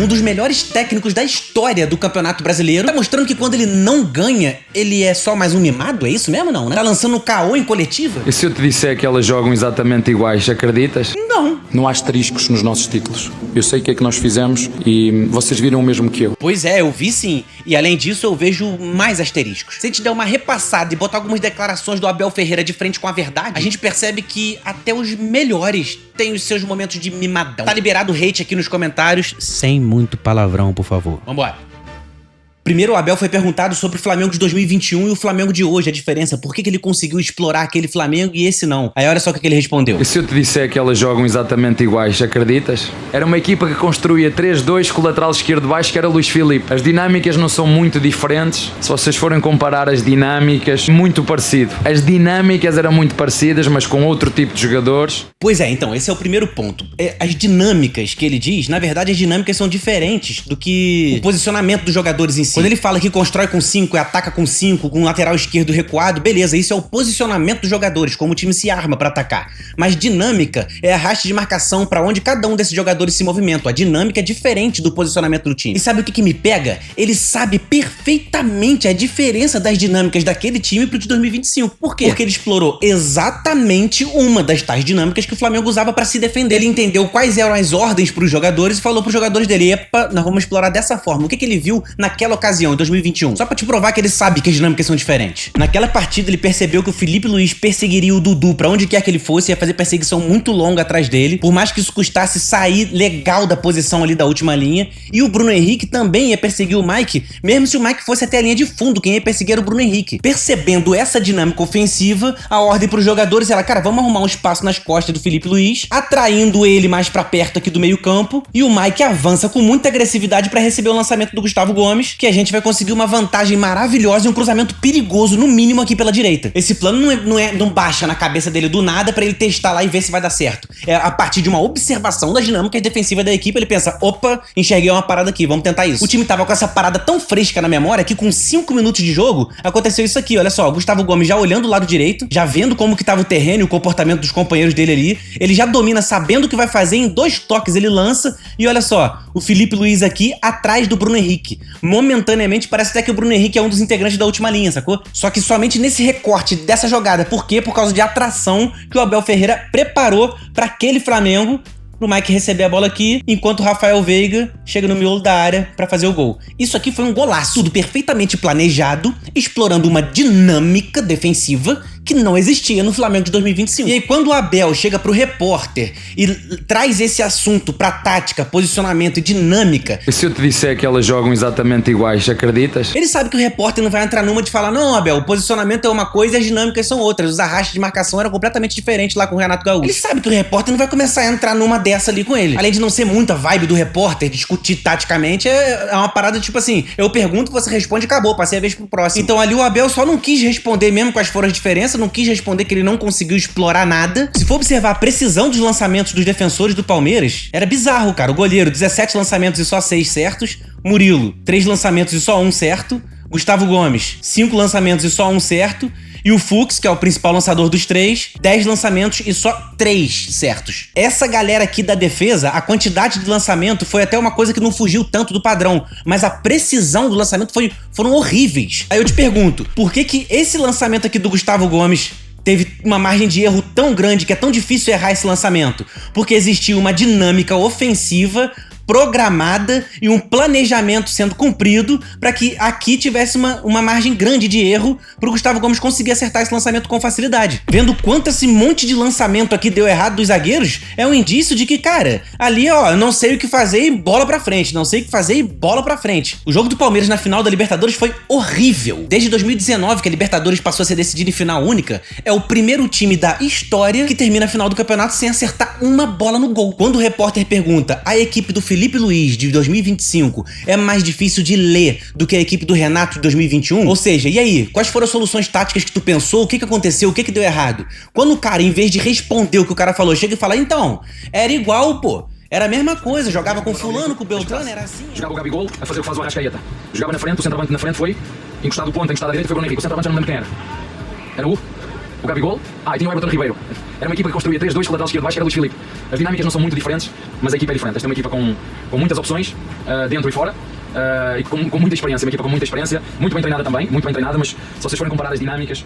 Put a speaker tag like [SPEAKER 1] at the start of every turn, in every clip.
[SPEAKER 1] um dos melhores técnicos da história do Campeonato Brasileiro, tá mostrando que quando ele não ganha, ele é só mais um mimado? É isso mesmo, não, né? Tá lançando um caô em coletiva?
[SPEAKER 2] E se eu te disser que elas jogam exatamente iguais, acreditas?
[SPEAKER 1] Não.
[SPEAKER 3] Não há asteriscos nos nossos títulos. Eu sei o que é que nós fizemos e vocês viram o mesmo que eu.
[SPEAKER 1] Pois é, eu vi sim. E além disso, eu vejo mais asteriscos. Se a gente der uma repassada e botar algumas declarações do Abel Ferreira de frente com a verdade, a gente percebe que até os melhores têm os seus momentos de mimadão. Tá liberado o hate aqui nos comentários, sem muito palavrão, por favor. Vambora. Primeiro, o Abel foi perguntado sobre o Flamengo de 2021 e o Flamengo de hoje, a diferença. Por que ele conseguiu explorar aquele Flamengo e esse não? Aí olha só o que ele respondeu.
[SPEAKER 2] E se eu te disser que elas jogam exatamente iguais, acreditas? Era uma equipa que construía 3-2 com o lateral esquerdo baixo, que era Luís Filipe. As dinâmicas não são muito diferentes. Se vocês forem comparar as dinâmicas, muito parecido. As dinâmicas eram muito parecidas, mas com outro tipo de jogadores.
[SPEAKER 1] Pois é, então, esse é o primeiro ponto. As dinâmicas que ele diz, na verdade, as dinâmicas são diferentes do que o posicionamento dos jogadores em si. Quando ele fala que constrói com 5 e ataca com 5, com o lateral esquerdo recuado, beleza, isso é o posicionamento dos jogadores, como o time se arma pra atacar. Mas dinâmica é a racha de marcação pra onde cada um desses jogadores se movimenta. A dinâmica é diferente do posicionamento do time. E sabe o que me pega? Ele sabe perfeitamente a diferença das dinâmicas daquele time pro de 2025. Por quê? Porque ele explorou exatamente uma das tais dinâmicas que o Flamengo usava pra se defender. Ele entendeu quais eram as ordens pros jogadores e falou pros jogadores dele: epa, nós vamos explorar dessa forma. O que ele viu naquela ocasião, em 2021? Só pra te provar que ele sabe que as dinâmicas são diferentes. Naquela partida ele percebeu que o Felipe Luiz perseguiria o Dudu pra onde quer que ele fosse, ia fazer perseguição muito longa atrás dele, por mais que isso custasse sair legal da posição ali da última linha, e o Bruno Henrique também ia perseguir o Mike, mesmo se o Mike fosse até a linha de fundo, quem ia perseguir era o Bruno Henrique. Percebendo essa dinâmica ofensiva, a ordem pros jogadores era: cara, vamos arrumar um espaço nas costas do Felipe Luiz, atraindo ele mais pra perto aqui do meio campo, e o Mike avança com muita agressividade pra receber o lançamento do Gustavo Gomes, que a gente vai conseguir uma vantagem maravilhosa e um cruzamento perigoso, no mínimo, aqui pela direita. Esse plano não baixa na cabeça dele do nada pra ele testar lá e ver se vai dar certo. É a partir de uma observação das dinâmicas defensivas da equipe, ele pensa: opa, enxerguei uma parada aqui, vamos tentar isso. O time tava com essa parada tão fresca na memória que com 5 minutos de jogo, aconteceu isso aqui, olha só, o Gustavo Gomes já olhando o lado direito, já vendo como que tava o terreno e o comportamento dos companheiros dele ali, ele já domina sabendo o que vai fazer, em 2 toques ele lança, e olha só, o Felipe Luiz aqui atrás do Bruno Henrique. Momentaneamente parece até que o Bruno Henrique é um dos integrantes da última linha, sacou? Só que somente nesse recorte dessa jogada. Por quê? Por causa de atração que o Abel Ferreira preparou pra aquele Flamengo, pro Mike receber a bola aqui, enquanto o Rafael Veiga chega no miolo da área pra fazer o gol. Isso aqui foi um golaço, tudo perfeitamente planejado, explorando uma dinâmica defensiva que não existia no Flamengo de 2025. E aí quando o Abel chega pro repórter e traz esse assunto pra tática, posicionamento e dinâmica...
[SPEAKER 2] E se eu te disser que elas jogam exatamente iguais, acreditas?
[SPEAKER 1] Ele sabe que o repórter não vai entrar numa de falar: não, Abel, o posicionamento é uma coisa e as dinâmicas são outras. Os arrastes de marcação eram completamente diferentes lá com o Renato Gaúcho. Ele sabe que o repórter não vai começar a entrar numa dessa ali com ele. Além de não ser muita vibe do repórter, discutir taticamente, é uma parada tipo assim: eu pergunto, você responde e acabou, passei a vez pro próximo. Então ali o Abel só não quis responder mesmo quais foram as diferenças, não quis responder que ele não conseguiu explorar nada. Se for observar a precisão dos lançamentos dos defensores do Palmeiras, era bizarro, cara. O goleiro, 17 lançamentos e só 6 certos. Murilo, 3 lançamentos e só 1 certo. Gustavo Gomes, 5 lançamentos e só 1 certo. E o Fux, que é o principal lançador dos 3, 10 lançamentos e só 3 certos. Essa galera aqui da defesa, a quantidade de lançamento foi até uma coisa que não fugiu tanto do padrão, mas a precisão do lançamento foram horríveis. Aí eu te pergunto, por que esse lançamento aqui do Gustavo Gomes teve uma margem de erro tão grande que é tão difícil errar esse lançamento? Porque existia uma dinâmica ofensiva programada e um planejamento sendo cumprido para que aqui tivesse uma margem grande de erro pro Gustavo Gomes conseguir acertar esse lançamento com facilidade. Vendo quanto esse monte de lançamento aqui deu errado dos zagueiros, é um indício de que, cara, ali, ó, eu não sei o que fazer e bola pra frente, não sei o que fazer e bola pra frente. O jogo do Palmeiras na final da Libertadores foi horrível. Desde 2019, que a Libertadores passou a ser decidida em final única, é o primeiro time da história que termina a final do campeonato sem acertar uma bola no gol. Quando o repórter pergunta: a equipe do Felipe Luiz de 2025 é mais difícil de ler do que a equipe do Renato de 2021? Ou seja, e aí? Quais foram as soluções táticas que tu pensou? O que aconteceu? O que deu errado? Quando o cara, em vez de responder o que o cara falou, chega e fala: então, era igual, pô. Era a mesma coisa, jogava com fulano, com o Beltrano, era assim.
[SPEAKER 3] Jogava o Gabigol a fazer o que faz o Arrascaeta. Jogava na frente, o centroavante na frente foi encostado do ponto, encostado à direita, foi o Bruno Henrique. O centroavante já não lembro quem era. Era o Gabigol. E tinha o Everton Ribeiro. Era uma equipa que construía 3-2 com o lateral esquerdo baixo, que era Luís Filipe. As dinâmicas não são muito diferentes, mas a equipa é diferente. Esta é uma equipa com muitas opções dentro e fora. E com muita experiência, uma equipa com muita experiência, muito bem treinada também, muito bem treinada, mas se vocês forem comparar as dinâmicas,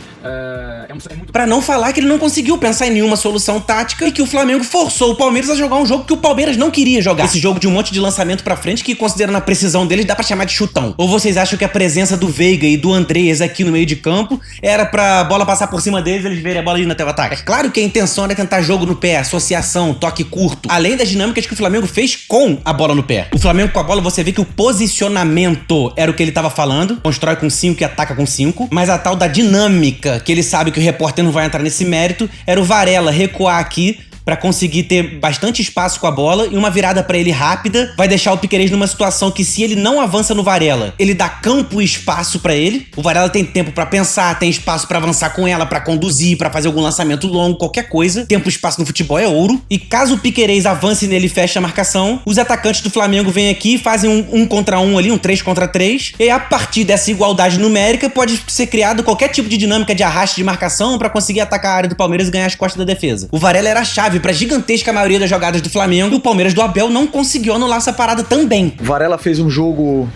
[SPEAKER 3] é muito...
[SPEAKER 1] Pra não falar que ele não conseguiu pensar em nenhuma solução tática e que o Flamengo forçou o Palmeiras a jogar um jogo que o Palmeiras não queria jogar. Esse jogo de um monte de lançamento pra frente que, considerando a precisão deles, dá pra chamar de chutão. Ou vocês acham que a presença do Veiga e do Andreas aqui no meio de campo era pra bola passar por cima deles e eles verem a bola indo até o ataque? É claro que a intenção era tentar jogo no pé, associação, toque curto, além das dinâmicas que o Flamengo fez com a bola no pé. O Flamengo com a bola, você vê que o posicionamento era o que ele tava falando, constrói com 5 e ataca com 5, mas a tal da dinâmica, que ele sabe que o repórter não vai entrar nesse mérito, era o Varela recuar aqui pra conseguir ter bastante espaço com a bola e uma virada pra ele rápida vai deixar o Piquerez numa situação que, se ele não avança no Varela, ele dá campo e espaço pra ele. O Varela tem tempo pra pensar, tem espaço pra avançar com ela, pra conduzir, pra fazer algum lançamento longo, qualquer coisa. Tempo e espaço no futebol é ouro. E caso o Piquerez avance nele e feche a marcação, os atacantes do Flamengo vêm aqui e fazem um contra um ali, um 3 contra 3. E a partir dessa igualdade numérica pode ser criado qualquer tipo de dinâmica de arraste de marcação pra conseguir atacar a área do Palmeiras e ganhar as costas da defesa. O Varela era a chave pra gigantesca maioria das jogadas do Flamengo, e o Palmeiras do Abel não conseguiu anular essa parada também.
[SPEAKER 4] O Varela fez um jogo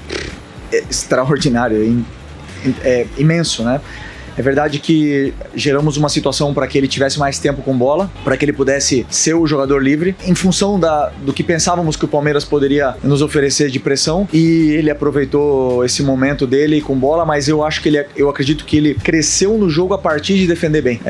[SPEAKER 4] extraordinário, imenso, né? É verdade que geramos uma situação para que ele tivesse mais tempo com bola, para que ele pudesse ser o jogador livre, em função do que pensávamos que o Palmeiras poderia nos oferecer de pressão, e ele aproveitou esse momento dele com bola, mas eu acredito que ele cresceu no jogo a partir de defender bem.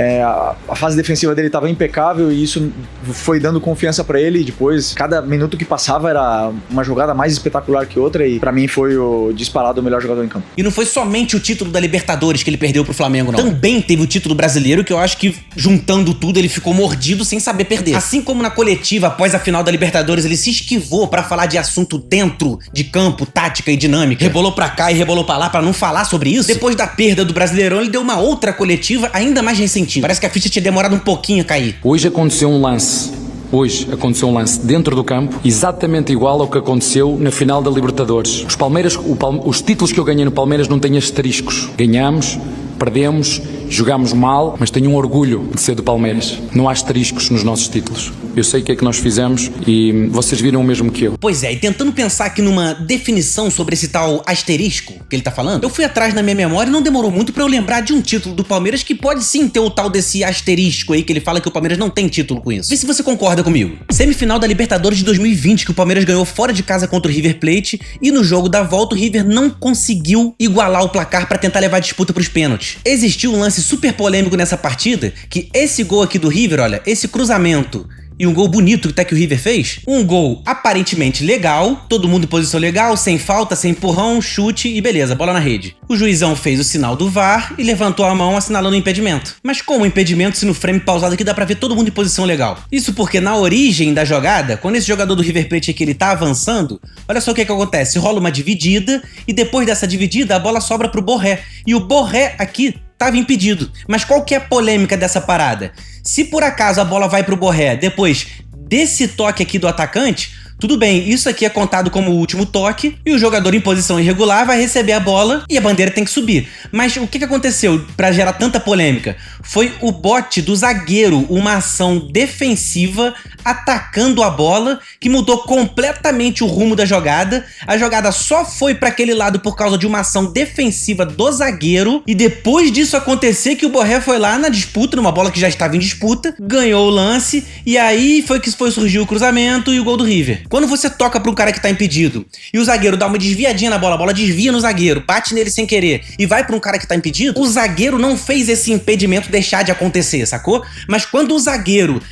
[SPEAKER 4] A fase defensiva dele estava impecável e isso foi dando confiança para ele, e depois, cada minuto que passava era uma jogada mais espetacular que outra, e para mim foi o disparado o melhor jogador em campo.
[SPEAKER 1] E não foi somente o título da Libertadores que ele perdeu pro Flamengo, não. Também teve o título brasileiro, que eu acho que, juntando tudo, ele ficou mordido sem saber perder. Assim como na coletiva, após a final da Libertadores, ele se esquivou pra falar de assunto dentro de campo, tática e dinâmica. Rebolou pra cá e rebolou pra lá pra não falar sobre isso. Depois da perda do Brasileirão, ele deu uma outra coletiva ainda mais ressentiva. Parece que a ficha tinha demorado um pouquinho a cair.
[SPEAKER 2] Hoje aconteceu um lance dentro do campo, exatamente igual ao que aconteceu na final da Libertadores. Os títulos que eu ganhei no Palmeiras não têm asteriscos. Ganhamos, perdemos, jogámos mal, mas tenho um orgulho de ser do Palmeiras. Não há asteriscos nos nossos títulos. Eu sei o que é que nós fizemos e vocês viram o mesmo que eu.
[SPEAKER 1] Pois é, e tentando pensar aqui numa definição sobre esse tal asterisco que ele tá falando, eu fui atrás na minha memória e não demorou muito pra eu lembrar de um título do Palmeiras que pode sim ter o tal desse asterisco aí, que ele fala que o Palmeiras não tem título com isso. Vê se você concorda comigo. Semifinal da Libertadores de 2020, que o Palmeiras ganhou fora de casa contra o River Plate, e no jogo da volta o River não conseguiu igualar o placar pra tentar levar a disputa pros pênaltis. Existiu um lance super polêmico nessa partida, que esse gol aqui do River, olha, esse cruzamento e um gol bonito até que o River fez, um gol aparentemente legal, todo mundo em posição legal, sem falta, sem empurrão, chute e beleza, bola na rede. O juizão fez o sinal do VAR e levantou a mão assinalando o impedimento. Mas como impedimento se no frame pausado aqui dá pra ver todo mundo em posição legal? Isso porque na origem da jogada, quando esse jogador do River Plate aqui ele tá avançando, olha só o que acontece, rola uma dividida e depois dessa dividida a bola sobra pro Borré. E o Borré aqui tava impedido. Mas qual que é a polêmica dessa parada? Se por acaso a bola vai pro Borré depois desse toque aqui do atacante, tudo bem, isso aqui é contado como o último toque e o jogador em posição irregular vai receber a bola e a bandeira tem que subir. Mas o que aconteceu pra gerar tanta polêmica? Foi o bote do zagueiro, uma ação defensiva atacando a bola que mudou completamente o rumo da jogada. A jogada só foi pra aquele lado por causa de uma ação defensiva do zagueiro, e depois disso acontecer que o Borré foi lá na disputa, numa bola que já estava em disputa, ganhou o lance e aí foi que surgiu o cruzamento e o gol do River. Quando você toca pra um cara que tá impedido e o zagueiro dá uma desviadinha na bola, a bola desvia no zagueiro, bate nele sem querer e vai pra um cara que tá impedido, o zagueiro não fez esse impedimento deixar de acontecer, sacou? Mas quando o zagueiro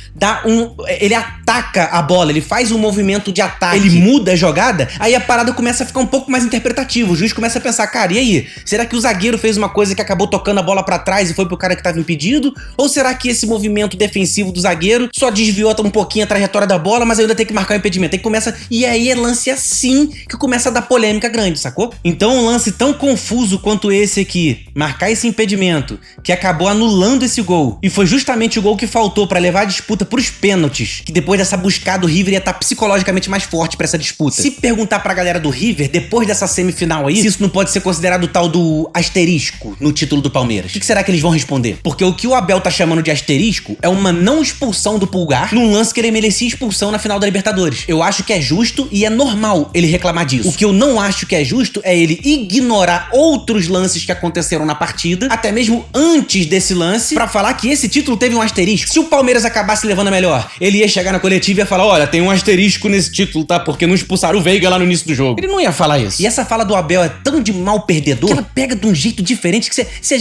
[SPEAKER 1] ele ataca a bola, ele faz um movimento de ataque, ele muda a jogada, aí a parada começa a ficar um pouco mais interpretativa. O juiz começa a pensar, cara, e aí? Será que o zagueiro fez uma coisa que acabou tocando a bola pra trás e foi pro cara que tava impedido? Ou será que esse movimento defensivo do zagueiro só desviou um pouquinho a trajetória da bola, mas ainda tem que marcar o impedimento? Aí começa, e aí é lance assim que começa a dar polêmica grande, sacou? Então um lance tão confuso quanto esse aqui, marcar esse impedimento, que acabou anulando esse gol, e foi justamente o gol que faltou pra levar a disputa pros pênaltis, que depois dessa buscada o River ia estar psicologicamente mais forte pra essa disputa. Se perguntar pra galera do River, depois dessa semifinal aí, se isso não pode ser considerado o tal do asterisco no título do Palmeiras, o que será que eles vão responder? Porque o que o Abel tá chamando de asterisco é uma não expulsão do Pulgar num lance que ele merecia expulsão na final da Libertadores. Eu acho que é justo e é normal ele reclamar disso. O que eu não acho que é justo é ele ignorar outros lances que aconteceram na partida, até mesmo antes desse lance, pra falar que esse título teve um asterisco. Se o Palmeiras acabasse levando a melhor, ele ia chegar na coletiva e ia falar, olha, tem um asterisco nesse título, tá? Porque não expulsaram o Veiga lá no início do jogo. Ele não ia falar isso. E essa fala do Abel é tão de mal perdedor que ela pega de um jeito diferente que se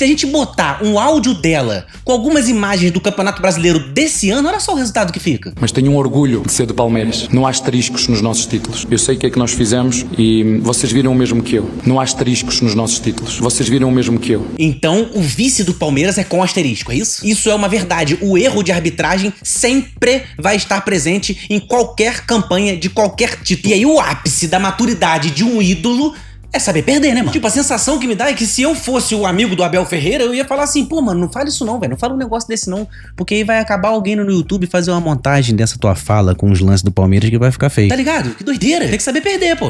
[SPEAKER 1] a gente botar um áudio dela com algumas imagens do Campeonato Brasileiro desse ano, olha só o resultado que fica.
[SPEAKER 2] Mas tenho um orgulho de ser do Palmeiras. Não há asteriscos nos nossos títulos. Eu sei o que é que nós fizemos e vocês viram o mesmo que eu. Não há asteriscos nos nossos títulos. Vocês viram o mesmo que eu.
[SPEAKER 1] Então, o vice do Palmeiras é com asterisco, é isso? Isso é uma verdade. O erro de arbitragem sempre vai estar presente em qualquer campanha de qualquer título. E aí o ápice da maturidade de um ídolo é saber perder, né, mano? Tipo, a sensação que me dá é que se eu fosse o amigo do Abel Ferreira, eu ia falar assim, pô, mano, não fala isso não, velho. Não fala um negócio desse não, porque aí vai acabar alguém no YouTube fazer uma montagem dessa tua fala com os lances do Palmeiras que vai ficar feio. Tá ligado? Que doideira. Tem que saber perder, pô.